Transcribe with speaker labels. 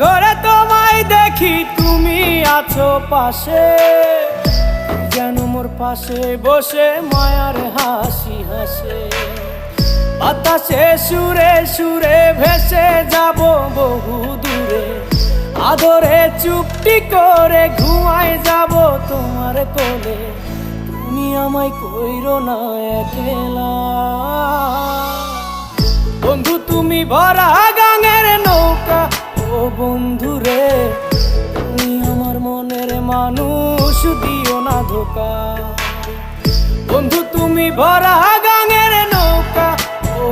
Speaker 1: ঘরে তোমায় দেখি তুমি আছো পাশে, যেন মোর পাশে বসে মায়ার হাসি হাসে। বাতাসে সুরে সুরে ভেসে যাব বহু দূরে, আদরে চুপটি করে ঘুমায় যাব তোমার কোলে। তুমি আমায় কইরো না একলা বন্ধু, তুমি ভরা গাঙের নৌকা। ও বন্ধু রে, তুমি আমার মনের মানুষ, দিও না ধোকা। বন্ধু তুমি ভরা গাঙের নৌকা। ও